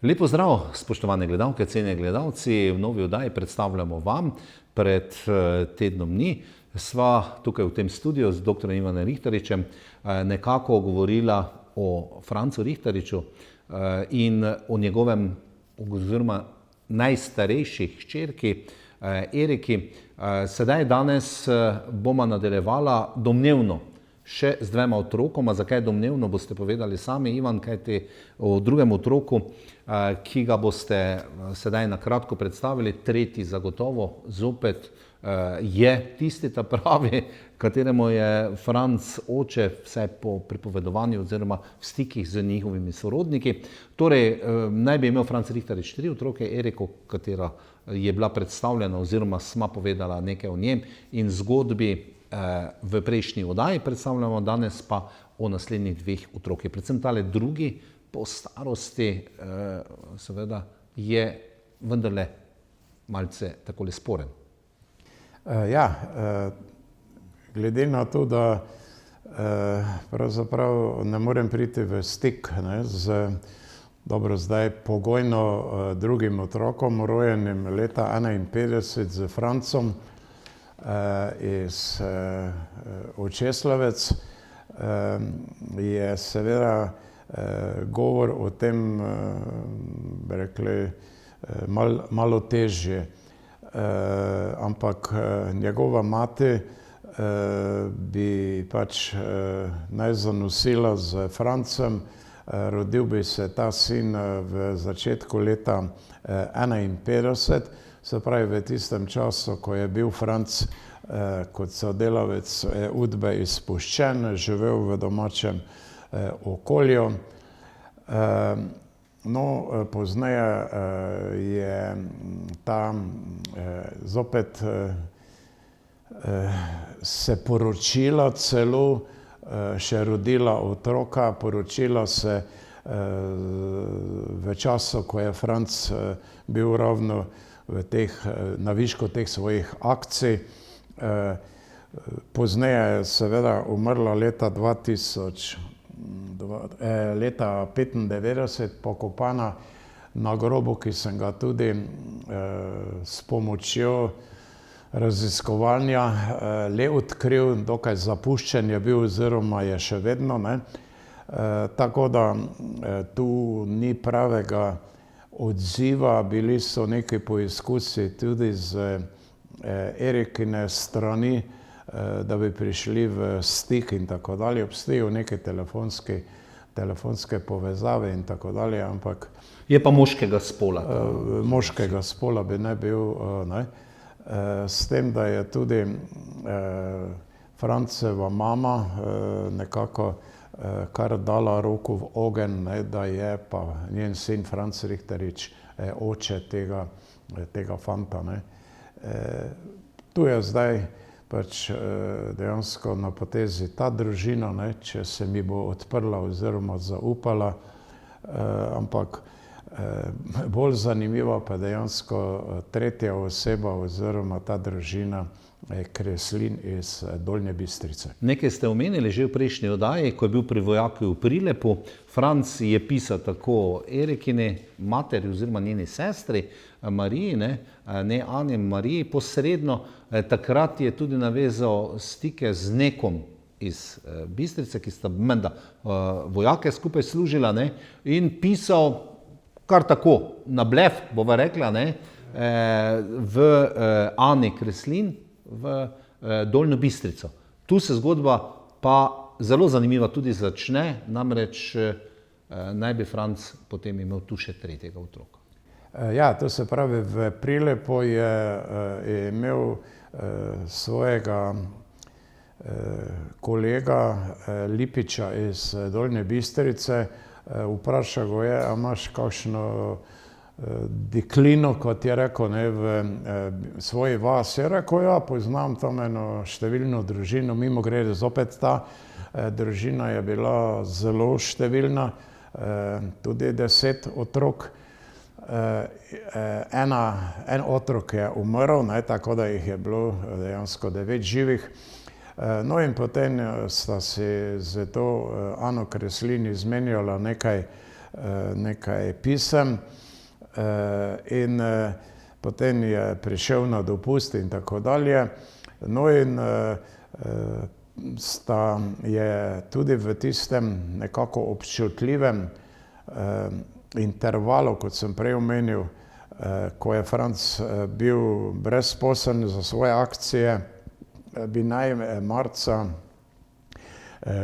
Lepo zdrav, spoštovane gledalke, cenjeni gledalci. V novi oddaji predstavljamo vam pred tednom dni. Sva tukaj v tem studiu z dr. Ivanom Rihtaričem nekako govorila o Francu Rihtariču in o njegovem oziroma najstarejši hčerki Eriki. Sedaj danes bomo nadaljevala domnevno še z dvema otrokoma. Zakaj domnevno, boste povedali sami, Ivan, kajti o drugem otroku, ki ga boste sedaj na kratko predstavili, tretji zagotovo zopet je tisti ta pravi, kateremu je Franc oče, vsaj po pripovedovanju oziroma v stikih z njihovimi sorodniki. Torej, naj bi imel Franc Rihtarič 3 otroke, Eriko, katera je bila predstavljena oziroma sma povedala nekaj o njem in zgodbi v prejšnji oddaji predstavljamo, danes pa o naslednjih dveh otrokih. Predvsem tale drugi po starosti seveda je vendarle malce takole sporen. Glede na to, da pravzaprav ne morem priti v stik z zdaj pogojno drugim otrokom, rojenim leta 1951 z Francom iz Očeslavec, je seveda govor o tem, bi rekli, malo težje. Ampak njegova mati bi pač naj zanosila z Francem. Rodil bi se ta sin v začetku leta 1951, se pravi v tistem času, ko je bil Franc kot sodelavec Udbe izpuščen, živel v domačem okolju. Pozneje je ta zopet se poročila celo, še rodila otroka, poročila se v času, ko je Franc bil ravno na višku teh svojih akcij. Pozneje je seveda umrla leta 1995, pokopana na grobu, ki sem ga tudi s pomočjo raziskovanja le odkril, dokaj zapuščen je bil oziroma je še vedno. Tako da tu ni pravega odziva, bili so neki poizkusi tudi z Erikine strani, da bi prišli v stik in tako dalje. Obstajajo neke telefonske povezave in tako dalje, ampak je pa moškega spola. Moškega spola bi ne bil, s tem, da je tudi Franceva mama nekako kar dala roko v ogenj, da je pa njen sin Franc Rihtarič oče tega fanta. Tu je zdaj pač dejansko na potezi ta družina, če se mi bo odprla oziroma zaupala, ampak bolj zanimiva pa dejansko tretja oseba oziroma ta družina Kreslin iz Dolnje Bistrice. Nekaj ste omenili že v prejšnji oddaji, ko je bil pri vojaku v Prilepu. Franc je pisal tako Erikini materi oziroma njeni sestri Mariji, ne Ani, Mariji posredno. Takrat je tudi navezal stike z nekom iz Bistrice, ki sta menda vojake skupaj služila, in pisal kar tako, na blef, bova rekla, v Ani Kreslin v Dolnjo Bistrico. Tu se zgodba pa zelo zanimiva tudi začne, namreč naj bi Franc potem imel tu še tretjega otroka. To se pravi, v Prilepu je imel svojega kolega Lipiča iz Dolnje Bistrice. Vprašal ga je, a imaš kakšno deklino, kot je rekel, v svoji vasi. Je rekel, poznam tam eno številno družino, mimogrede zopet ta družina je bila zelo številna, tudi 10 otrok. En otrok je umrl, tako da jih je bilo dejansko 9 živih. In potem sta si z to Ano Kreslin izmenjala nekaj nekaj pisem in potem je prišel na dopust in tako dalje. No in je tudi v tistem nekako občutljivem intervalu, kot sem prej omenil, ko je Franc bil brezposeln za svoje akcije, bi naj marca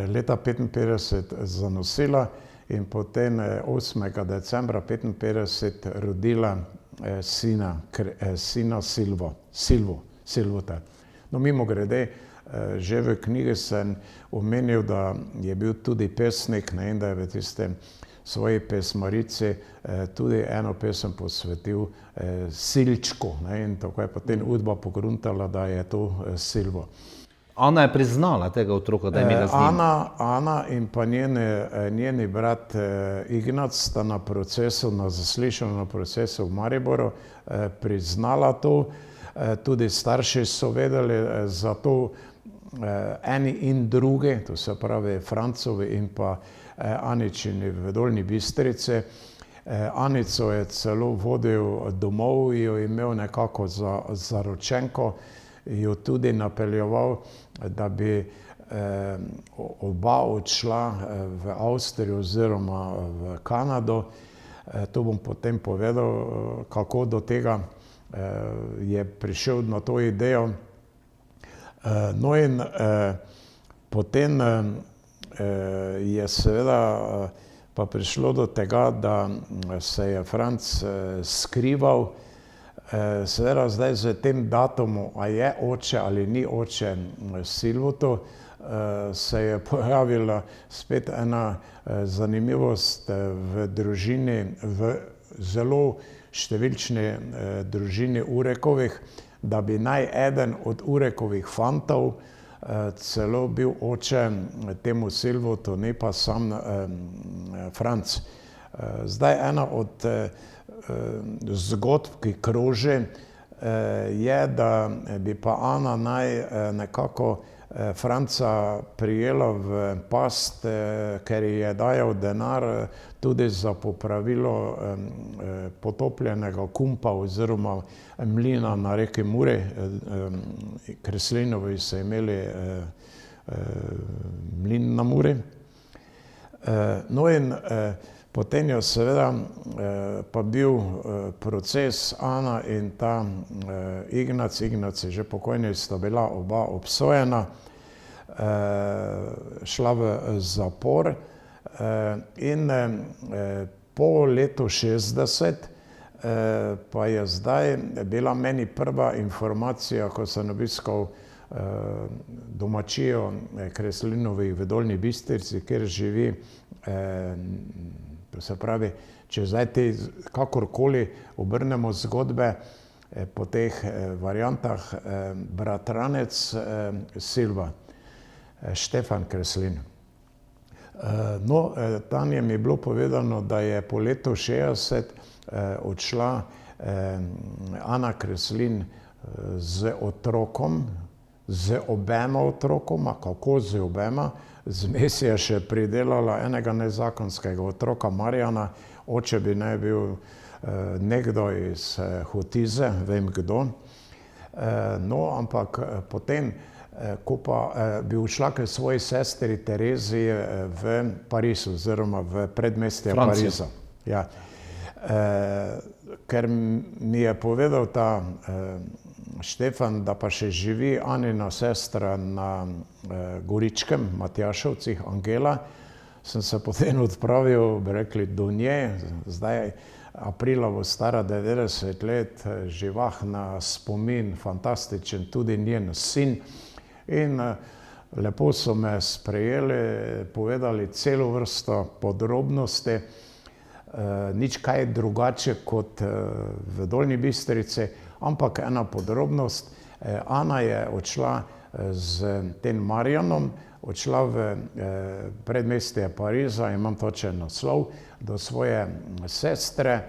leta 1955 zanosila in potem 8. decembra 1955 rodila sina Silvota. No, mimogrede, že v knjigi sem omenil, da je bil tudi pesnik, ne, in da je v tistem svoji pesmarici tudi eno pesem posvetil Silčku, ne, in tako je potem Udba pogruntala, da je to Silvo. Ana je priznala tega otroka, da je imela z njim? Ana in pa njeni brat Ignac sta na procesu, na zaslišanju na procesu v Mariboru priznala to. Tudi starši so vedeli za to, eni in drugi, to se pravi Francovi in pa Aničini v Dolnji Bistrici. Anico je celo vodil domov, jo imel nekako za zaročenko, jo tudi napeljeval, da bi oba odšla v Avstrijo oziroma v Kanado. To bom potem povedal, kako do tega je prišel na to idejo. No in potem je seveda pa prišlo do tega, da se je Franc skrival. Seveda zdaj z tem datumom, a je oče ali ni oče Silvotu, se je pojavila spet ena zanimivost v družini, v zelo številčni družini Urekovih, da bi naj eden od Urekovih fantov celo bil oče temu Silvotu, ne pa sam Franc. Zdaj ena od zgodb, ki kroži, je, da bi pa Ana naj nekako Franca prijela v past, ker ji je dajal denar tudi za popravilo potopljenega kumpa oziroma mlina na reki Muri. Kreslinovi so imeli mlin na Muri. No in potem je seveda pa bil proces. Ana in ta Ignac je že pokojni, sta bila oba obsojena, šla v zapor in po letu 60 pa je zdaj bila meni prva informacija, ko sem obiskal domačijo Kreslinovih v Dolnji Bistrici, kjer živi, to se pravi, če zdaj te kakorkoli obrnemo zgodbe po teh variantah, bratranec Silva, Štefan Kreslin. No, tam je mi bilo povedano, da je po letu 60 odšla Ana Kreslin z otrokom, z obema otrokoma. Kako z obema? Zmes je še pridelala enega nezakonskega otroka, Marjana, oče bi naj bil nekdo iz Hotize, vem kdo. No, ampak potem, ko pa bi šla k svoji sestri Tereziji v Pariz oziroma v predmestje Pariza. Ja. Ker mi je povedal ta Štefan, da pa še živi Anina sestra na Goričkem, Matjašovcih, Angela, sem se potem odpravil, bi rekli, do nje. Zdaj aprila bo stara 90 let, živahna, spomin, fantastičen, tudi njen sin. In lepo so me sprejeli, povedali celo vrsto podrobnosti, nič kaj drugače kot v Dolnji Bistrici, ampak ena podrobnost. Ana je odšla z tem Marjanom, odšla v predmestje Pariza, imam točen naslov, do svoje sestre.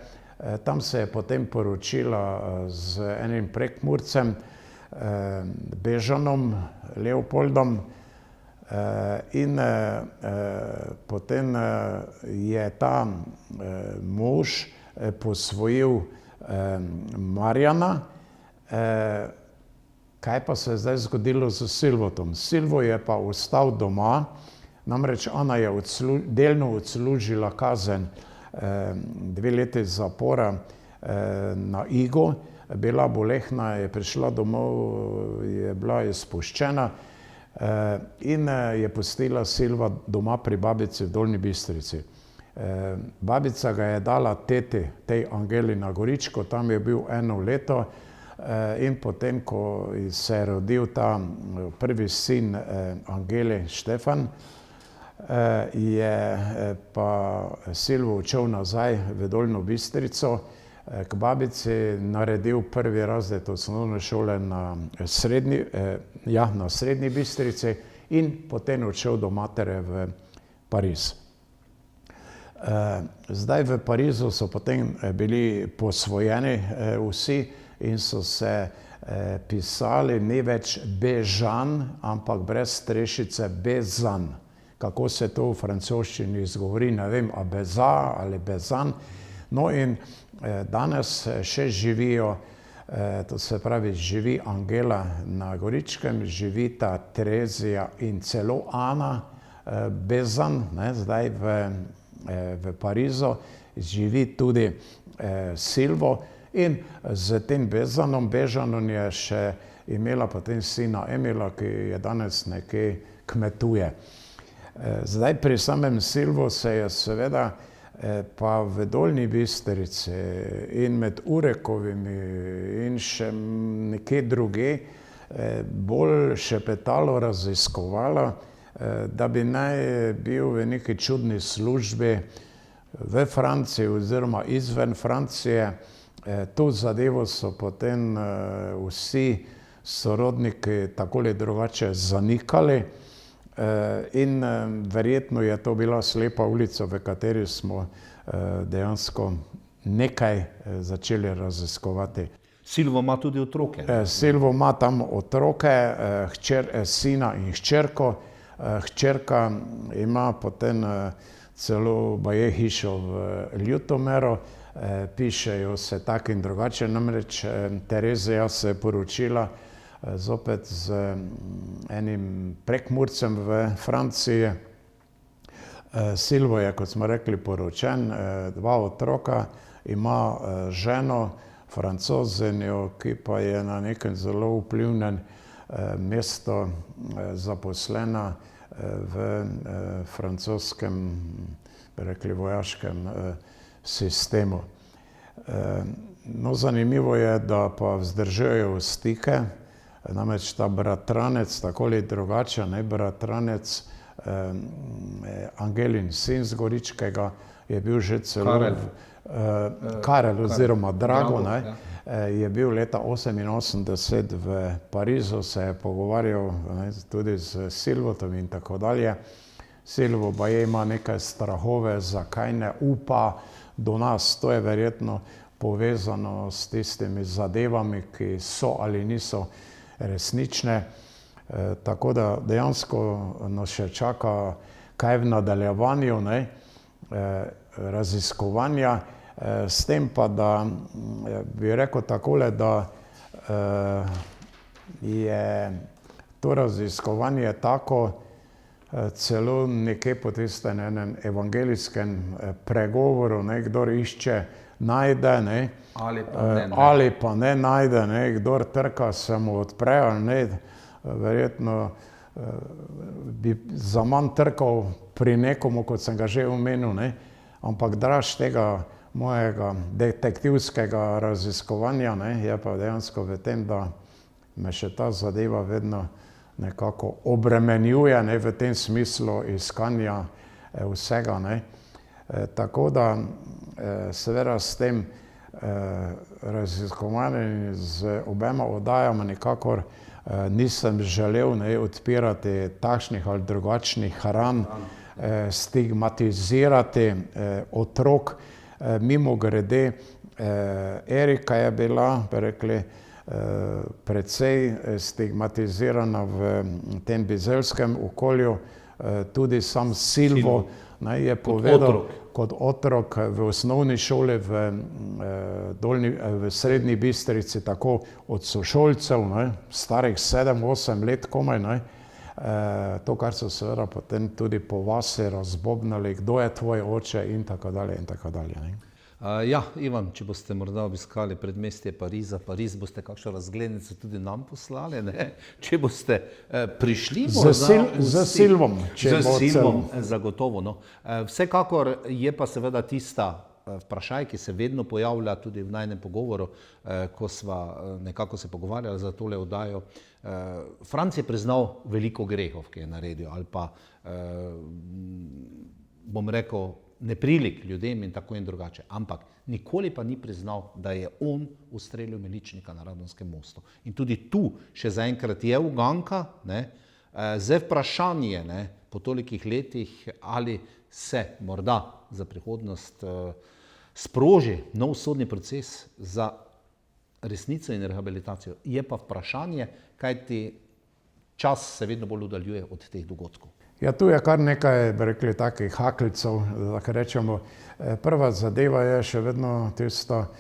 Tam se je potem poročila z enim Prekmurcem, Bežanom, Leopoldom. In potem je ta mož posvojil Marjana. Kaj pa se je zdaj zgodilo z Silvotom? Silvo je pa ostal doma, namreč ona je delno odslužila kazen 2 leti zapora na Igu, bila bolehna, je prišla domov, je bila izpuščena in je pustila Silva doma pri babici v Dolnji Bistrici. Babica ga je dala teti, tej Angeli na Goričko, tam je bil 1 leto in potem, ko se je rodil ta prvi sin Angeli, Štefan, je pa Silvo odšel nazaj v Dolnjo Bistrico k babici, naredil 1. razred osnovne šole na Srednji Bistrici in potem odšel do matere v Pariz. Zdaj v Parizu so potem bili posvojeni vsi in so se pisali ne več Bežan, ampak brez strešice Bezan. Kako se to v francoščini izgovori, ne vem, a Beza ali Bezan. No in danes še živijo, to se pravi, živi Angela na Goričkem, živita Terezija in celo Ana Bezan, zdaj v Parizu, živi tudi Silvo in z tem Bežanom je še imela potem sina Emila, ki je danes nekje kmetuje. Zdaj pri samem Silvu se je seveda pa v Dolnji Bistrici in med Urekovimi in še nekje druge bolj šepetalo, raziskovalo, da bi naj bil v neki čudni službi v Franciji oziroma izven Francije. To zadevo so potem vsi sorodniki tako ali drugače zanikali in verjetno je to bila slepa ulica, v kateri smo dejansko nekaj začeli raziskovati. Silvo ima tudi otroke. Silvo ima tam otroke, sina in hčerko. Hčerka ima potem celo baje hišo v Ljutomeru, pišejo se tak in drugače, namreč Terezija se je poročila zopet z enim Prekmurcem v Franciji. Silvo je, kot smo rekli, poročen, 2 otroka, ima ženo, Francozinjo, ki pa je na nekem zelo vplivnem mestu zaposlena v francoskem, bi rekli, vojaškem sistemu. No, zanimivo je, da pa vzdržujejo stike, namreč ta bratranec, tako ali drugače, bratranec Angelin sin z Goričkega je bil že celo Karel oziroma Drago, je bil leta 1988 v Parizu, se je pogovarjal tudi z Silvotom in tako dalje. Silvo baje ima nekaj strahove, zakaj ne upa do nas. To je verjetno povezano s tistimi zadevami, ki so ali niso resnične. Tako da dejansko nas še čaka kaj v nadaljevanju raziskovanja. S tem pa, da bi rekel takole, da je to raziskovanje tako celo nekje po tistem enem evangelijskem pregovoru, kdor išče, najde, ali pa ne najde, kdor trka, se mu odpre, ali ne. Verjetno bi zaman trkal pri nekomu, kot sem ga že omenil, ampak draž tega mojega detektivskega raziskovanja je pa dejansko v tem, da me še ta zadeva vedno nekako obremenjuje, v tem smislu iskanja vsega. Tako da seveda s tem raziskovanjem z obema oddajama nikakor nisem želel odpirati takšnih ali drugačnih ran, stigmatizirati otrok. Mimogrede, Erika je bila, bi rekli, precej stigmatizirana v tem bizelskem okolju. Tudi sam Silvo je povedal, kot otrok v osnovni šoli v Srednji Bistrici, tako od sošolcev, starih 7-8 let komaj, to, kar so seveda potem tudi po vasi razbobnali, kdo je tvoj oče in tako dalje in tako dalje. Ja, Ivan, če boste morda obiskali predmestje Pariz boste kakšno razglednico tudi nam poslali, ne? Če boste prišli z Silvom, z Silvom, zagotovo. No. Vsekakor je pa seveda tista vprašaj, ki se vedno pojavlja tudi v najnem pogovoru, ko sva nekako se pogovarjali za tole oddajo. Franc je priznal veliko grehov, ki je naredil, ali pa bom rekel, neprilik ljudem in tako in drugače. Ampak nikoli pa ni priznal, da je on ustrelil miličnika na Radonskem mostu. In tudi tu še zaenkrat je uganka, zdaj vprašanje, po tolikih letih, ali se morda za prihodnost sproži nov sodni proces za resnico in rehabilitacijo. Je pa vprašanje, kajti čas se vedno bolj oddaljuje od teh dogodkov. Ja, tu je kar nekaj, bi rekli, takih hakljcev, da rečemo. Prva zadeva je še vedno tisto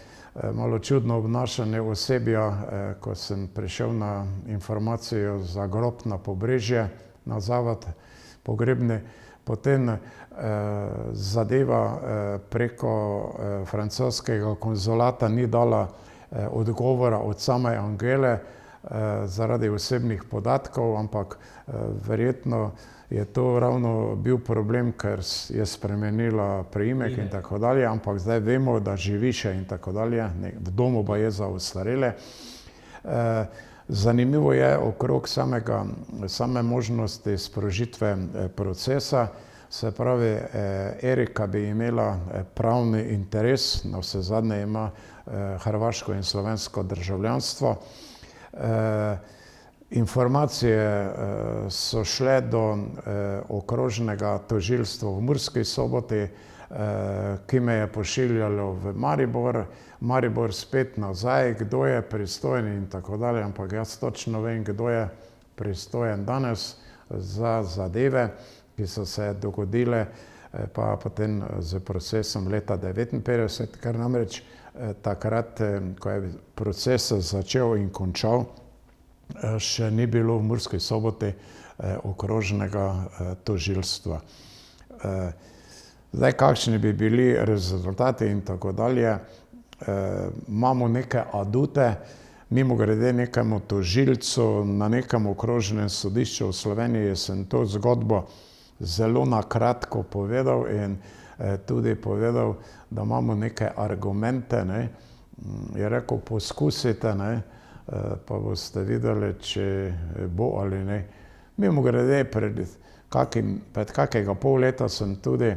malo čudno obnašanje osebja, ko sem prišel na informacijo za grob na Pobrežje, na zavod pogrebni. Potem zadeva preko francoskega konzulata ni dala odgovora od same Angele zaradi osebnih podatkov, ampak verjetno je to ravno bil problem, ker je spremenila priimek in tako dalje, ampak zdaj vemo, da živi še in tako dalje, v domu pa je za ostarele. Zanimivo je okrog same možnosti sprožitve procesa, se pravi, Erika bi imela pravni interes, na vse zadnje ima hrvaško in slovensko državljanstvo. Informacije so šle do okrožnega tožilstva v Murski Soboti, ki me je pošiljalo v Maribor, Maribor spet nazaj, kdo je pristojen in tako dalje, ampak jaz točno vem, kdo je pristojen danes za zadeve, ki so se dogodile pa potem z procesom leta 1959, ker namreč takrat, ko je proces začel in končal, še ni bilo v Murski Soboti okrožnega tožilstva. Zdaj, kakšni bi bili rezultati in tako dalje, imamo neke adute, mimogrede nekemu tožilcu na nekem okrožnem sodišču v Sloveniji sem to zgodbo zelo na kratko povedal in tudi povedal, da imamo neke argumente, je rekel, poskusite, pa boste videli, če bo ali ne. Mimogrede, pred kakega pol leta sem tudi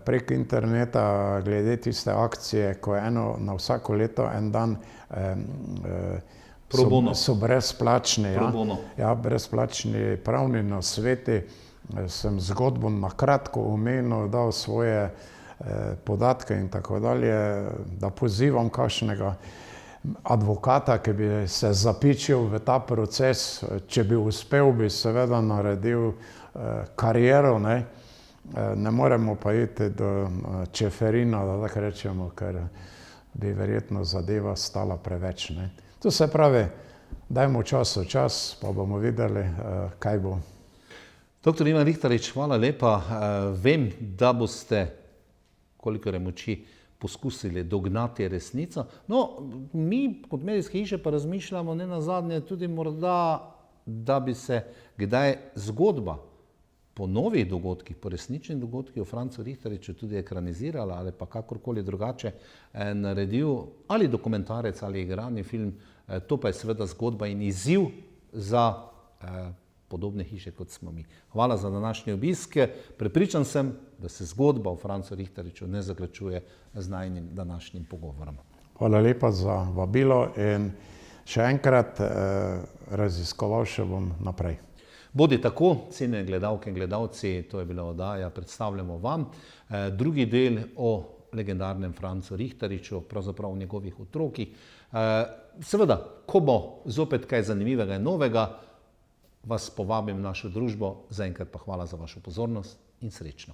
prek interneta glede tiste akcije, ko je na vsako leto en dan so brezplačni, brezplačni pravni nasveti, sem zgodbo na kratko omenil, dal svoje podatke in tako dalje, da pozivam kakšnega advokata, ki bi se zapičil v ta proces, če bi uspel, bi seveda naredil kariero, ne moremo pa iti do Čeferina, da tako rečemo, ker bi verjetno zadeva stala preveč. To se pravi, dajmo čas, pa bomo videli, kaj bo. Doktor Ivan Rihtarič, hvala lepa. Vem, da boste, kolikor je moči, poskusili dognati resnico. No, mi kot medijske hiše pa razmišljamo ne nazadnje tudi morda, da bi se kdaj zgodba po novih dogodkih, po resničnih dogodkih o Francu Rihtariču tudi ekranizirala ali pa kakorkoli drugače naredil ali dokumentarec ali igrani film. To pa je seveda zgodba in izziv za podobne hiše, kot smo mi. Hvala za današnji obisk. Prepričan sem, da se zgodba o Francu Rihtariču ne zaključuje z najinim današnjim pogovorom. Hvala lepa za vabilo in še enkrat raziskoval še bom naprej. Bodi tako, cenjene gledalke in gledalci, to je bila oddaja, predstavljamo vam drugi del o legendarnem Francu Richteriču, pravzaprav o njegovih otrokih. Seveda, ko bo zopet kaj zanimivega in novega, vas povabim v našo družbo. Zaenkrat pa hvala za vašo pozornost in srečno.